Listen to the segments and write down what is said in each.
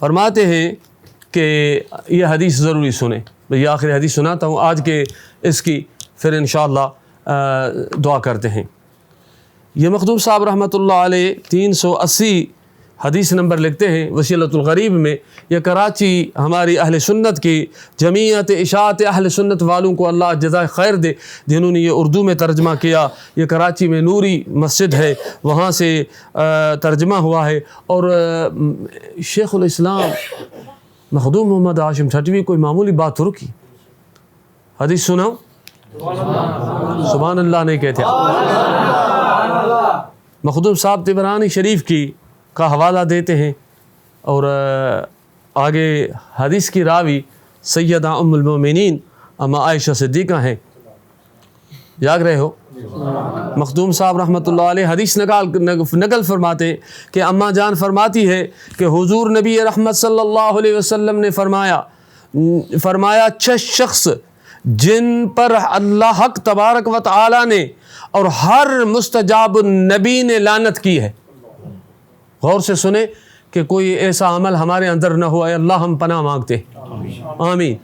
فرماتے ہیں کہ یہ حدیث ضروری سنیں. میں یہ آخری حدیث سناتا ہوں آج کے اس کی، پھر انشاءاللہ دعا کرتے ہیں. یہ مخدوم صاحب رحمۃ اللہ علیہ 380 حدیث نمبر لکھتے ہیں وسیلۃ الغریب میں. یہ کراچی ہماری اہل سنت کی جمعیت اشاعت اہل سنت والوں کو اللہ جزائے خیر دے جنہوں نے یہ اردو میں ترجمہ کیا. یہ کراچی میں نوری مسجد ہے، وہاں سے ترجمہ ہوا ہے. اور شیخ الاسلام مخدوم محمد ہاشم ٹھٹوی کوئی معمولی بات تھوڑی کی. حدیث سناؤ، سبحان اللہ نہیں کہتے. مخدوم صاحب طبرانی شریف کی کا حوالہ دیتے ہیں، اور آگے حدیث کی راوی سیدہ ام المومنین اما عائشہ صدیقہ ہیں. جاگ رہے ہو؟ مخدوم صاحب رحمۃ اللہ علیہ حدیث نقل فرماتے ہیں کہ اماں جان فرماتی ہے کہ حضور نبی رحمت صلی اللہ علیہ وسلم نے فرمایا 6 شخص جن پر اللہ حق تبارک و تعالی نے اور ہر مستجاب النبی نے لعنت کی ہے. غور سے سنیں کہ کوئی ایسا عمل ہمارے اندر نہ ہو، اے اللہ ہم پناہ مانگتے ہیں، آمین.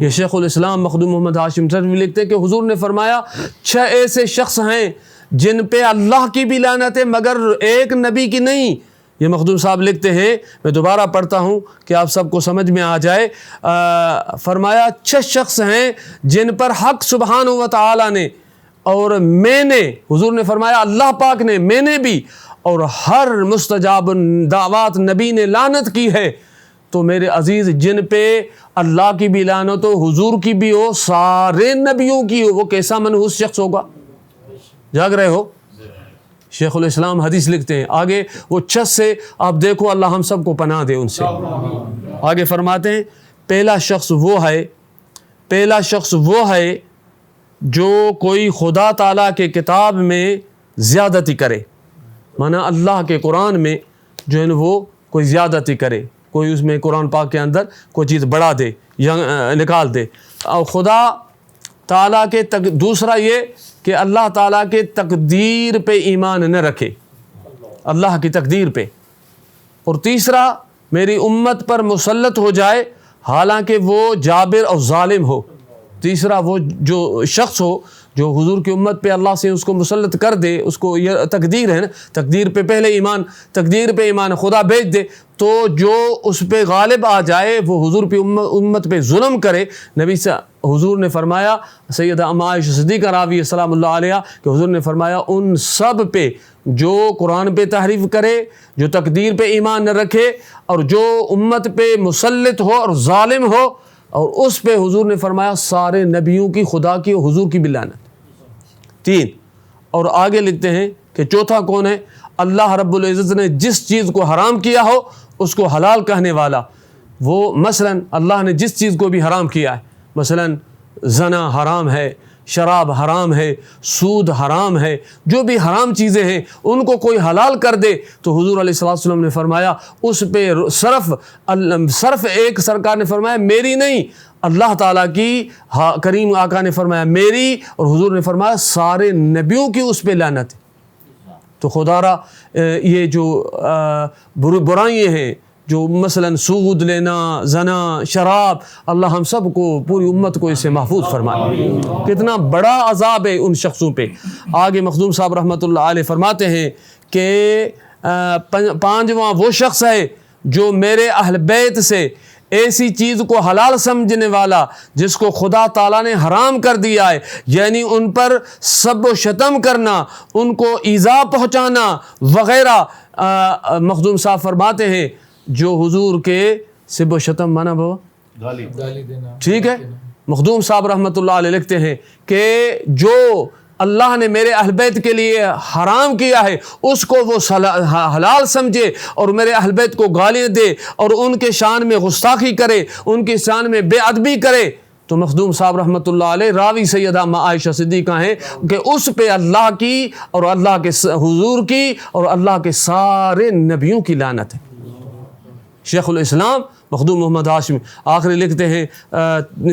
یہ شیخ الاسلام مخدوم محمد ہاشم ٹھٹوی لکھتے ہیں کہ حضور نے فرمایا 6 ایسے شخص ہیں جن پہ اللہ کی بھی لعنت ہے مگر ایک نبی کی نہیں. یہ مخدوم صاحب لکھتے ہیں، میں دوبارہ پڑھتا ہوں کہ آپ سب کو سمجھ میں آ جائے. فرمایا 6 شخص ہیں جن پر حق سبحانہ و تعالی نے اور میں نے، حضور نے فرمایا اللہ پاک نے، میں نے بھی اور ہر مستجاب دعوات نبی نے لعنت کی ہے. تو میرے عزیز جن پہ اللہ کی بھی لعنت ہو، حضور کی بھی ہو، سارے نبیوں کی ہو، وہ کیسا منحوس شخص ہوگا؟ جاگ رہے ہو؟ شیخ الاسلام حدیث لکھتے ہیں آگے وہ 6 سے آپ دیکھو اللہ ہم سب کو پناہ دے ان سے. آگے فرماتے ہیں پہلا شخص وہ ہے جو کوئی خدا تعالیٰ کے کتاب میں زیادتی کرے، مانا اللہ کے قرآن میں جو ہے وہ کوئی زیادتی کرے، کوئی اس میں قرآن پاک کے اندر کوئی چیز بڑھا دے یا نکال دے. اور خدا تعالیٰ کے دوسرا یہ کہ اللہ تعالیٰ کے تقدیر پہ ایمان نہ رکھے، اللہ کی تقدیر پہ. اور تیسرا میری امت پر مسلط ہو جائے حالانکہ وہ جابر اور ظالم ہو. تیسرا وہ جو شخص ہو جو حضور کی امت پہ اللہ سے اس کو مسلط کر دے، اس کو یہ تقدیر ہے نا، تقدیر پہ پہلے ایمان، تقدیر پہ ایمان خدا بھیج دے تو جو اس پہ غالب آ جائے وہ حضور پہ امت پہ ظلم کرے. نبی سے حضور نے فرمایا، سیدہ ام عائشہ صدیقہ راوی سلام اللہ علیہ کہ حضور نے فرمایا ان سب پہ جو قرآن پہ تحریف کرے، جو تقدیر پہ ایمان نہ رکھے اور جو امت پہ مسلط ہو اور ظالم ہو، اور اس پہ حضور نے فرمایا سارے نبیوں کی، خدا کی اور حضور کی بھی لعنت. 3 اور آگے لکھتے ہیں کہ چوتھا کون ہے؟ اللہ رب العزت نے جس چیز کو حرام کیا ہو اس کو حلال کہنے والا. وہ مثلا اللہ نے جس چیز کو بھی حرام کیا ہے، مثلا زنا حرام ہے، شراب حرام ہے، سود حرام ہے، جو بھی حرام چیزیں ہیں ان کو کوئی حلال کر دے تو حضور علیہ الصلوۃ والسلام نے فرمایا اس پہ صرف ایک سرکار نے فرمایا میری نہیں، اللہ تعالیٰ کی کریم آقا نے فرمایا میری، اور حضور نے فرمایا سارے نبیوں کی اس پہ لعنت ہے. تو خدا را یہ جو برائیاں ہیں جو مثلا سود لینا، زنا، شراب، اللہ ہم سب کو، پوری امت کو اس سے محفوظ فرمائے. کتنا بڑا عذاب ہے ان شخصوں پہ. آگے مخدوم صاحب رحمۃ اللہ علیہ فرماتے ہیں کہ 5واں وہ شخص ہے جو میرے اہل بیت سے ایسی چیز کو حلال سمجھنے والا جس کو خدا تعالیٰ نے حرام کر دیا ہے، یعنی ان پر سب و شتم کرنا، ان کو ایذا پہنچانا وغیرہ. مخدوم صاحب فرماتے ہیں جو حضور کے سب و شتم مانا بابا گالی دینا، ٹھیک ہے. مخدوم صاحب رحمۃ اللہ علیہ لکھتے ہیں کہ جو اللہ نے میرے اہل بیت کے لیے حرام کیا ہے اس کو وہ حلال سمجھے اور میرے اہل بیت کو گالیاں دے اور ان کے شان میں گستاخی کرے، ان کے شان میں بے ادبی کرے، تو مخدوم صاحب رحمۃ اللہ علیہ راوی سیدہ ام عائشہ صدیقہ ہیں کہ اس پہ اللہ کی اور اللہ کے حضور کی اور اللہ کے سارے نبیوں کی لعنت ہے. شیخ الاسلام مخدوم محمد ہاشمی آخری لکھتے ہیں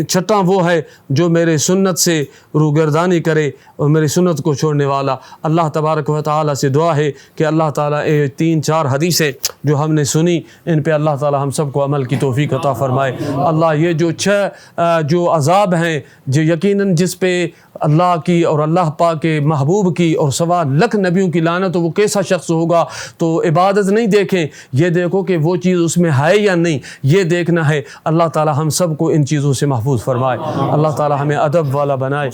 چھٹا وہ ہے جو میرے سنت سے روگردانی کرے اور میری سنت کو چھوڑنے والا. اللہ تبارک و تعالیٰ سے دعا ہے کہ اللہ تعالیٰ 3-4 حدیثیں جو ہم نے سنی ان پہ اللہ تعالیٰ ہم سب کو عمل کی توفیق عطا فرمائے. اللہ یہ جو 6 جو عذاب ہیں جو یقیناً جس پہ اللہ کی اور اللہ پاک کے محبوب کی اور 1.25 لاکھ نبیوں کی لعنت وہ کیسا شخص ہوگا. تو عبادت نہیں دیکھیں، یہ دیکھو کہ وہ چیز اس میں ہے یا نہیں، یہ دیکھنا ہے. اللہ تعالی ہم سب کو ان چیزوں سے محفوظ فرمائے. اللہ تعالی ہمیں ادب والا بنائے.